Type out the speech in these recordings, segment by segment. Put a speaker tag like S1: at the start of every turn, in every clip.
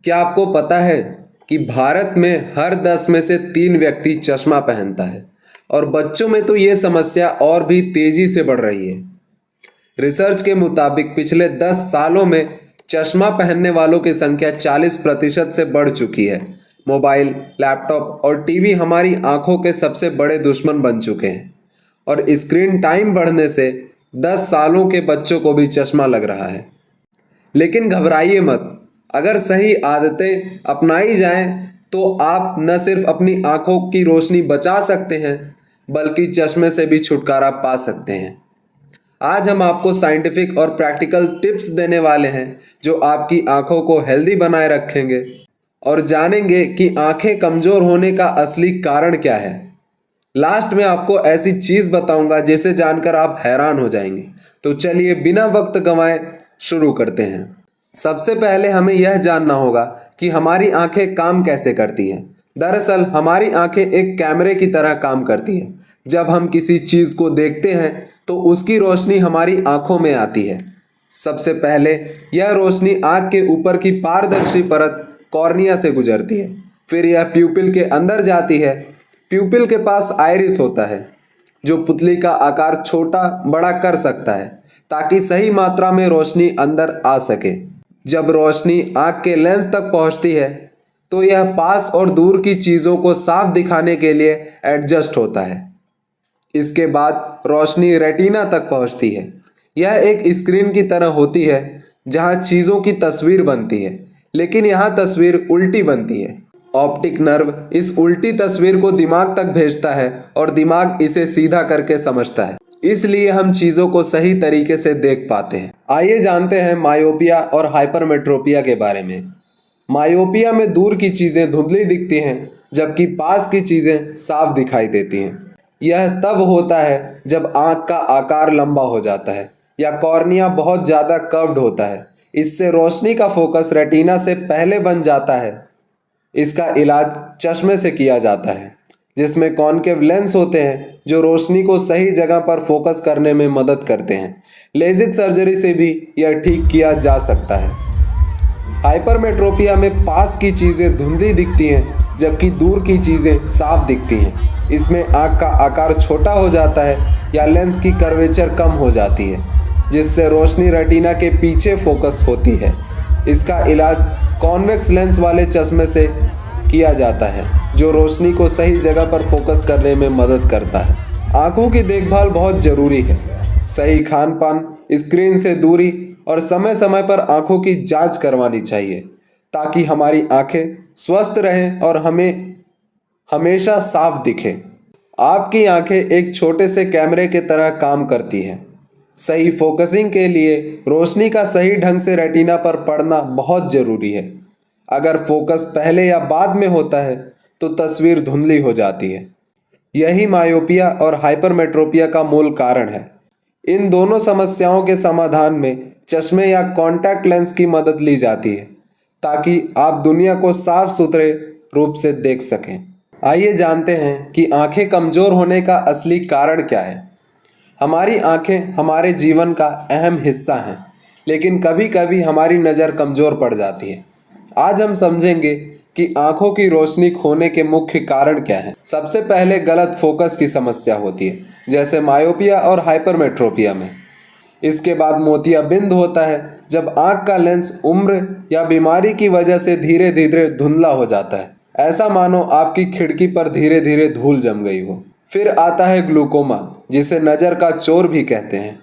S1: क्या आपको पता है कि भारत में हर 10 में से 3 व्यक्ति चश्मा पहनता है और बच्चों में तो ये समस्या और भी तेजी से बढ़ रही है। रिसर्च के मुताबिक पिछले 10 सालों में चश्मा पहनने वालों की संख्या 40% से बढ़ चुकी है। मोबाइल, लैपटॉप और टीवी हमारी आंखों के सबसे बड़े दुश्मन बन चुके हैं और स्क्रीन टाइम बढ़ने से 10 सालों के बच्चों को भी चश्मा लग रहा है। लेकिन घबराइए मत, अगर सही आदतें अपनाई जाएं तो आप न सिर्फ अपनी आंखों की रोशनी बचा सकते हैं बल्कि चश्मे से भी छुटकारा पा सकते हैं। आज हम आपको साइंटिफिक और प्रैक्टिकल टिप्स देने वाले हैं जो आपकी आंखों को हेल्दी बनाए रखेंगे और जानेंगे कि आंखें कमजोर होने का असली कारण क्या है। लास्ट में आपको ऐसी चीज बताऊंगा जिसे जानकर आप हैरान हो जाएंगे। तो चलिए बिना वक्त गंवाए शुरू करते हैं। सबसे पहले हमें यह जानना होगा कि हमारी आंखें काम कैसे करती हैं। दरअसल हमारी आंखें एक कैमरे की तरह काम करती है। जब हम किसी चीज को देखते हैं तो उसकी रोशनी हमारी आंखों में आती है। सबसे पहले यह रोशनी आंख के ऊपर की पारदर्शी परत कॉर्निया से गुजरती है। फिर यह प्यूपिल के अंदर जाती है। प्यूपिल के पास आइरिस होता है जो पुतली का आकार छोटा बड़ा कर सकता है ताकि सही मात्रा में रोशनी अंदर आ सके। जब रोशनी आंख के लेंस तक पहुंचती है तो यह पास और दूर की चीज़ों को साफ दिखाने के लिए एडजस्ट होता है। इसके बाद रोशनी रेटिना तक पहुंचती है। यह एक स्क्रीन की तरह होती है जहां चीज़ों की तस्वीर बनती है, लेकिन यहां तस्वीर उल्टी बनती है। ऑप्टिक नर्व इस उल्टी तस्वीर को दिमाग तक भेजता है और दिमाग इसे सीधा करके समझता है। इसलिए हम चीज़ों को सही तरीके से देख पाते हैं। आइए जानते हैं मायोपिया और हाइपरमेट्रोपिया के बारे में। मायोपिया में दूर की चीज़ें धुंधली दिखती हैं जबकि पास की चीज़ें साफ दिखाई देती हैं। यह तब होता है जब आँख का आकार लंबा हो जाता है या कॉर्निया बहुत ज़्यादा कर्व्ड होता है। इससे रोशनी का फोकस रेटिना से पहले बन जाता है। इसका इलाज चश्मे से किया जाता है जिसमें कॉनकेव लेंस होते हैं जो रोशनी को सही जगह पर फोकस करने में मदद करते हैं। लेजिक सर्जरी से भी यह ठीक किया जा सकता है। हाइपरमेट्रोपिया में पास की चीज़ें धुंधली दिखती हैं जबकि दूर की चीज़ें साफ दिखती हैं। इसमें आँख का आकार छोटा हो जाता है या लेंस की कर्वेचर कम हो जाती है जिससे रोशनी रेटिना के पीछे फोकस होती है। इसका इलाज कॉन्वेक्स लेंस वाले चश्मे से किया जाता है जो रोशनी को सही जगह पर फोकस करने में मदद करता है। आँखों की देखभाल बहुत ज़रूरी है। सही खान पान, स्क्रीन से दूरी और समय समय पर आँखों की जांच करवानी चाहिए ताकि हमारी आँखें स्वस्थ रहें और हमें हमेशा साफ दिखें। आपकी आँखें एक छोटे से कैमरे की तरह काम करती हैं। सही फोकसिंग के लिए रोशनी का सही ढंग से रेटिना पर पड़ना बहुत ज़रूरी है। अगर फोकस पहले या बाद में होता है तो तस्वीर धुंधली हो जाती है। यही मायोपिया और हाइपरमेट्रोपिया का मूल कारण है। इन दोनों समस्याओं के समाधान में चश्मे या कॉन्टैक्ट लेंस की मदद ली जाती है ताकि आप दुनिया को साफ सुथरे रूप से देख सकें। आइए जानते हैं कि आंखें कमज़ोर होने का असली कारण क्या है। हमारी आंखें हमारे जीवन का अहम हिस्सा हैं, लेकिन कभी कभी हमारी नज़र कमज़ोर पड़ जाती है। आज हम समझेंगे कि आंखों की रोशनी खोने के मुख्य कारण क्या हैं। सबसे पहले गलत फोकस की समस्या होती है, जैसे मायोपिया और हाइपरमेट्रोपिया में। इसके बाद मोतियाबिंद होता है, जब आंख का लेंस उम्र या बीमारी की वजह से धीरे धीरे धुंधला हो जाता है, ऐसा मानो आपकी खिड़की पर धीरे धीरे धूल जम गई हो। फिर आता है ग्लूकोमा, जिसे नज़र का चोर भी कहते हैं।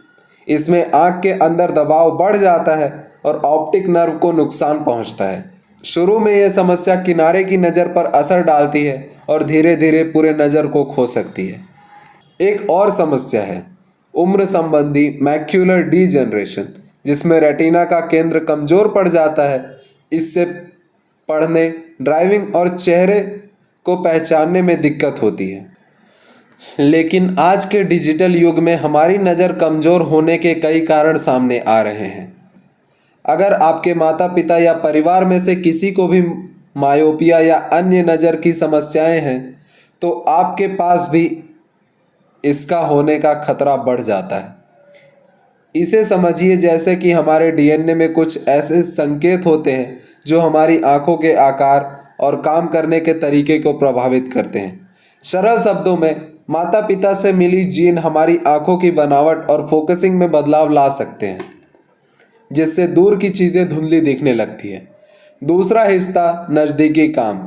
S1: इसमें आंख के अंदर दबाव बढ़ जाता है और ऑप्टिक नर्व को नुकसान पहुंचता है। शुरू में यह समस्या किनारे की नज़र पर असर डालती है और धीरे धीरे पूरे नज़र को खो सकती है। एक और समस्या है उम्र संबंधी मैक्यूलर डीजनरेशन, जिसमें रेटिना का केंद्र कमज़ोर पड़ जाता है। इससे पढ़ने, ड्राइविंग और चेहरे को पहचानने में दिक्कत होती है। लेकिन आज के डिजिटल युग में हमारी नज़र कमज़ोर होने के कई कारण सामने आ रहे हैं। अगर आपके माता पिता या परिवार में से किसी को भी मायोपिया या अन्य नज़र की समस्याएं हैं तो आपके पास भी इसका होने का खतरा बढ़ जाता है। इसे समझिए जैसे कि हमारे डीएनए में कुछ ऐसे संकेत होते हैं जो हमारी आंखों के आकार और काम करने के तरीके को प्रभावित करते हैं। सरल शब्दों में, माता पिता से मिली जीन हमारी आंखों की बनावट और फोकसिंग में बदलाव ला सकते हैं, जिससे दूर की चीज़ें धुंधली दिखने लगती है। दूसरा हिस्सा, नज़दीकी काम।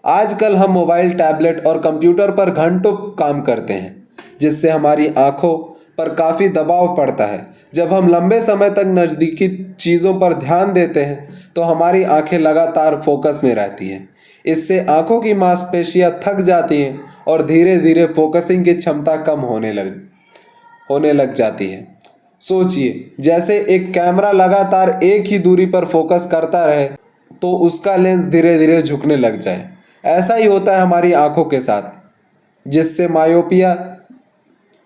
S1: आजकल हम मोबाइल, टैबलेट और कंप्यूटर पर घंटों काम करते हैं, जिससे हमारी आंखों पर काफ़ी दबाव पड़ता है। जब हम लंबे समय तक नज़दीकी चीज़ों पर ध्यान देते हैं तो हमारी आंखें लगातार फोकस में रहती हैं। इससे आंखों की मांसपेशियां थक जाती हैं और धीरे धीरे फोकसिंग की क्षमता कम होने लग जाती है। सोचिए, जैसे एक कैमरा लगातार एक ही दूरी पर फोकस करता रहे तो उसका लेंस धीरे धीरे झुकने लग जाए। ऐसा ही होता है हमारी आंखों के साथ, जिससे मायोपिया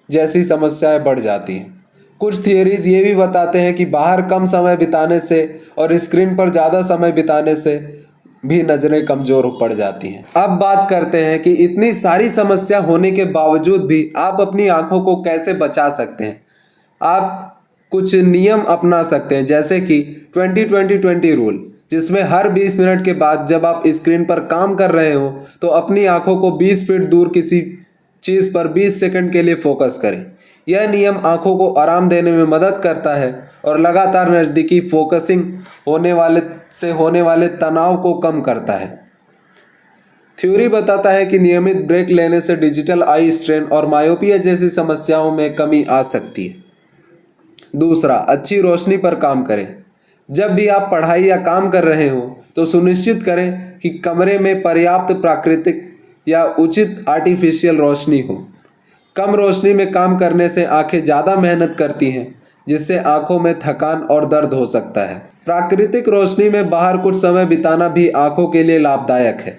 S1: जैसी समस्याएं बढ़ जाती हैं। कुछ थियरीज ये भी बताते हैं कि बाहर कम समय बिताने से और स्क्रीन पर ज़्यादा समय बिताने से भी नज़रें कमज़ोर पड़ जाती हैं। अब बात करते हैं कि इतनी सारी समस्या होने के बावजूद भी आप अपनी आंखों को कैसे बचा सकते हैं। आप कुछ नियम अपना सकते हैं, जैसे कि 20-20-20 रूल, जिसमें हर 20 मिनट के बाद जब आप स्क्रीन पर काम कर रहे हो तो अपनी आंखों को 20 फीट दूर किसी चीज़ पर 20 सेकंड के लिए फोकस करें। यह नियम आंखों को आराम देने में मदद करता है और लगातार नज़दीकी फोकसिंग होने वाले तनाव को कम करता है। थ्योरी बताता है कि नियमित ब्रेक लेने से डिजिटल आई स्ट्रेन और मायोपिया जैसी समस्याओं में कमी आ सकती है। दूसरा, अच्छी रोशनी पर काम करें। जब भी आप पढ़ाई या काम कर रहे हो तो सुनिश्चित करें कि कमरे में पर्याप्त प्राकृतिक या उचित आर्टिफिशियल रोशनी हो। कम रोशनी में काम करने से आंखें ज़्यादा मेहनत करती हैं, जिससे आंखों में थकान और दर्द हो सकता है। प्राकृतिक रोशनी में बाहर कुछ समय बिताना भी आंखों के लिए लाभदायक है।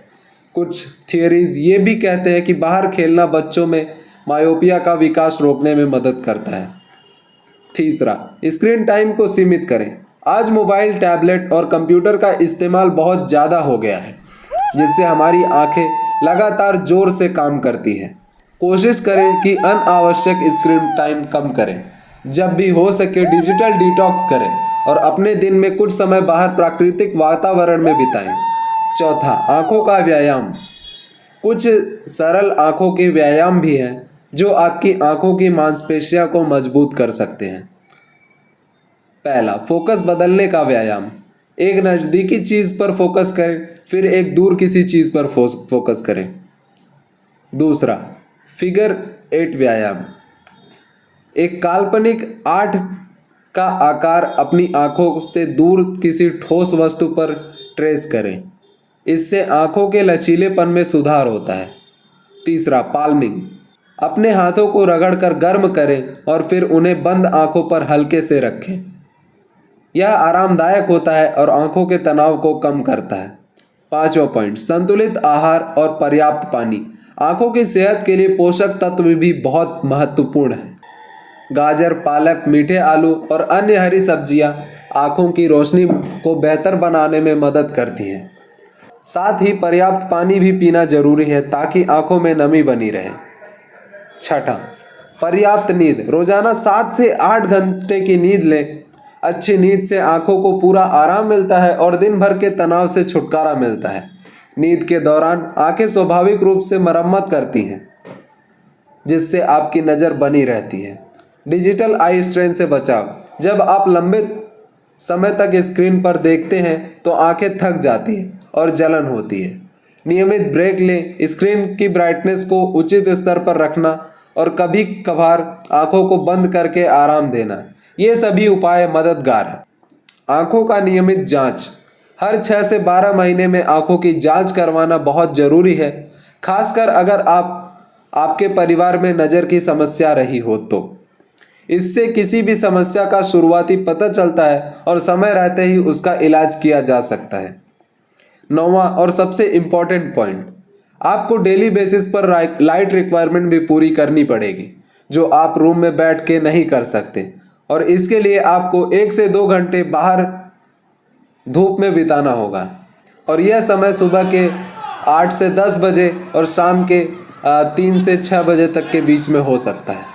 S1: कुछ थियरीज ये भी कहते हैं कि बाहर खेलना बच्चों में मायोपिया का विकास रोकने में मदद करता है। तीसरा, स्क्रीन टाइम को सीमित करें। आज मोबाइल, टैबलेट और कंप्यूटर का इस्तेमाल बहुत ज़्यादा हो गया है, जिससे हमारी आंखें लगातार जोर से काम करती हैं। कोशिश करें कि अनावश्यक स्क्रीन टाइम कम करें। जब भी हो सके डिजिटल डिटॉक्स करें और अपने दिन में कुछ समय बाहर प्राकृतिक वातावरण में बिताएं। चौथा, आंखों का व्यायाम। कुछ सरल आंखों के व्यायाम भी हैं जो आपकी आंखों की मांसपेशियों को मजबूत कर सकते हैं। पहला, फोकस बदलने का व्यायाम। एक नज़दीकी चीज़ पर फोकस करें, फिर एक दूर किसी चीज़ पर फोकस करें। दूसरा, फिगर 8 व्यायाम। एक काल्पनिक 8 का आकार अपनी आंखों से दूर किसी ठोस वस्तु पर ट्रेस करें। इससे आंखों के लचीलेपन में सुधार होता है। तीसरा, पाल्मिंग। अपने हाथों को रगड़कर गर्म करें और फिर उन्हें बंद आंखों पर हल्के से रखें। यह आरामदायक होता है और आंखों के तनाव को कम करता है। पांचवा पॉइंट, संतुलित आहार और पर्याप्त पानी। आंखों की सेहत के लिए पोषक तत्व भी बहुत महत्वपूर्ण हैं। गाजर, पालक, मीठे आलू और अन्य हरी सब्जियां आंखों की रोशनी को बेहतर बनाने में मदद करती हैं। साथ ही पर्याप्त पानी भी पीना जरूरी है ताकि आंखों में नमी बनी रहे। छठा, पर्याप्त नींद। रोजाना 7 से 8 घंटे की नींद लें। अच्छी नींद से आंखों को पूरा आराम मिलता है और दिन भर के तनाव से छुटकारा मिलता है। नींद के दौरान आंखें स्वाभाविक रूप से मरम्मत करती हैं, जिससे आपकी नज़र बनी रहती है। डिजिटल आई स्ट्रेन से बचाव। जब आप लंबे समय तक स्क्रीन पर देखते हैं तो आंखें थक जाती हैं और जलन होती है। नियमित ब्रेक लें, स्क्रीन की ब्राइटनेस को उचित स्तर पर रखना और कभी कभार आंखों को बंद करके आराम देना, ये सभी उपाय मददगार हैं। आंखों का नियमित जांच। हर 6 से 12 महीने में आंखों की जांच करवाना बहुत ज़रूरी है, खासकर अगर आपके परिवार में नज़र की समस्या रही हो तो। इससे किसी भी समस्या का शुरुआती पता चलता है और समय रहते ही उसका इलाज किया जा सकता है। 9वां और सबसे इम्पॉर्टेंट पॉइंट, आपको डेली बेसिस पर लाइट रिक्वायरमेंट भी पूरी करनी पड़ेगी, जो आप रूम में बैठ के नहीं कर सकते, और इसके लिए आपको 1 से 2 घंटे बाहर धूप में बिताना होगा। और यह समय सुबह के 8 से 10 बजे और शाम के 3 से 6 बजे तक के बीच में हो सकता है।